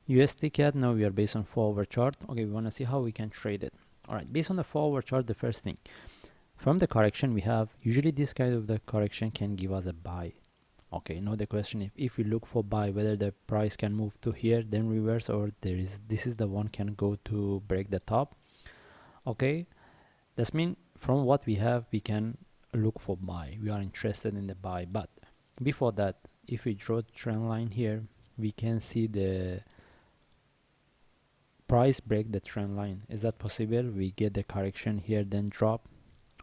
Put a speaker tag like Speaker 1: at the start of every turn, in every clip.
Speaker 1: USDCAD, now we are based on 4-hour chart. Okay, we want to see how we can trade it. Alright, based on the 4-hour chart, the first thing, from the correction we have, usually this kind of the correction can give us a buy. Okay, now the question, if we look for buy, whether the price can move to here, then reverse, or this is the one can go to break the top. Okay, that's mean from what we have, we can look for buy. We are interested in the buy, but before that, if we draw the trend line here, we can see the price break the trend line. Is that possible? We get the correction here, then drop.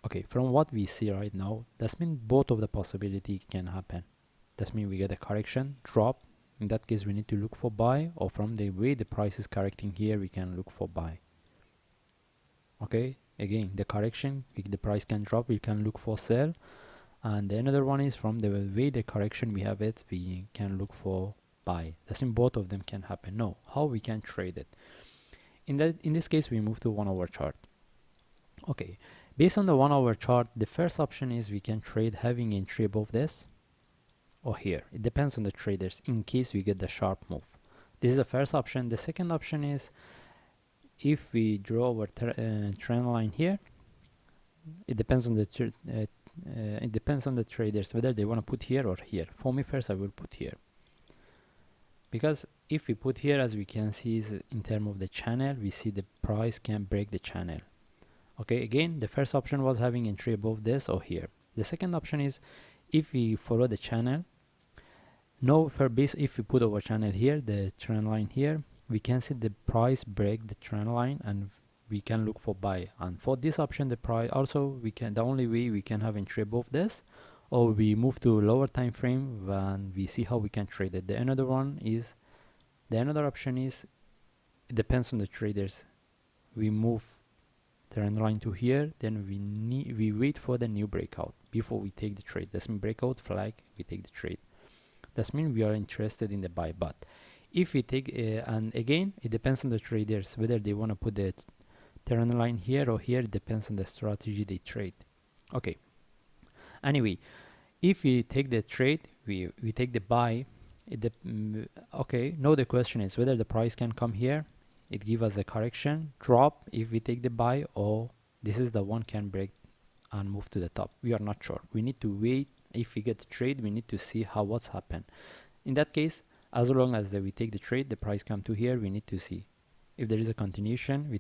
Speaker 1: Okay, from what we see right now, that means both of the possibility can happen. That means we get a correction, drop. In that case, we need to look for buy, or from the way the price is correcting here, we can look for buy. Okay, again, the correction, the price can drop, we can look for sell. And the another one is from the way the correction we have it, we can look for buy. That means both of them can happen. Now, how we can trade it? In this case, we move to 1-hour chart. Okay, based on the 1-hour chart, the first option is we can trade having entry above this or here. It depends on the traders in case we get the sharp move. This is the first option. The second option is if we draw our trend line here. It depends on the traders whether they want to put here or here. For me, first I will put here, because if we put here, as we can see, is in terms of the channel, we see the price can break the channel. Okay, again, the first option was having entry above this or here. The second option is if we follow the channel. Now for base, if we put our channel here, the trend line here, we can see the price break the trend line and we can look for buy. And for this option, the price also, we can, the only way we can have entry above this, or we move to lower time frame and we see how we can trade it. The another option is, it depends on the traders. We move trend line to here, then we wait for the new breakout before we take the trade. That's mean breakout flag, we take the trade. That means we are interested in the buy. But if we take and again, it depends on the traders whether they want to put the trend line here or here. It depends on the strategy they trade. Okay, anyway, if we take the trade, we take the buy. Okay, now the question is whether the price can come here, it give us a correction, drop if we take the buy, or this is the one can break and move to the top. We are not sure. We need to wait. If we get the trade, we need to see how what's happened. In that case, as long as we take the trade, the price come to here, we need to see if there is a continuation, we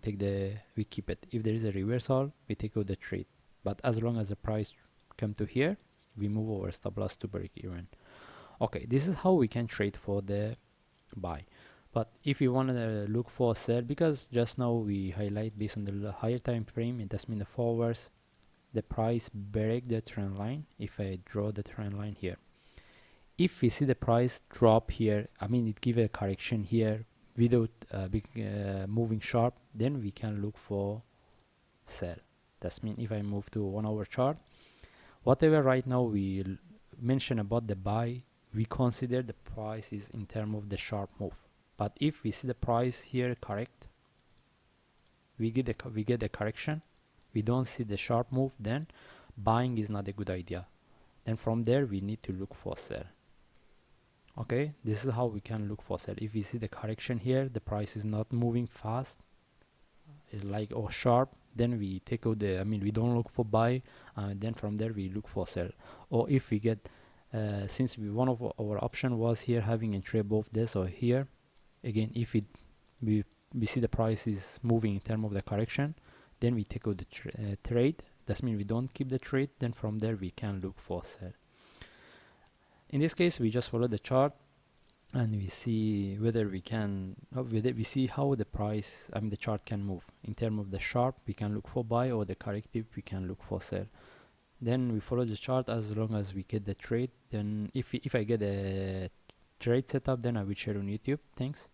Speaker 1: keep it. If there is a reversal, we take out the trade. But as long as the price come to here, we move our stop loss to break even. Okay, this is how we can trade for the buy. But if you want to look for sell, because just now we highlight based on the higher time frame, it does mean the 4 hours, the price break the trend line. If I draw the trend line here, if we see the price drop here, I mean it give a correction here without moving sharp, then we can look for sell. That's mean if I move to 1-hour chart, whatever right now we mention about the buy, we consider the price is in terms of the sharp move. But if we see the price here correct, we get a correction, we don't see the sharp move, then buying is not a good idea. Then from there we need to look for sell. Okay, this is how we can look for sell. If we see the correction here, the price is not moving fast, like or sharp, then we take out the, we don't look for buy, and then from there we look for sell. Or if we get since one of our option was here having entry above this or here, again if we see the price is moving in terms of the correction, then we take out the trade. That means we don't keep the trade, then from there we can look for sell. In this case, we just follow the chart and we see whether we can, we see how the price, the chart can move. In terms of the sharp, we can look for buy, or the corrective, we can look for sell. Then we follow the chart as long as we get the trade. Then if I get a trade setup, then I will share on YouTube. Thanks.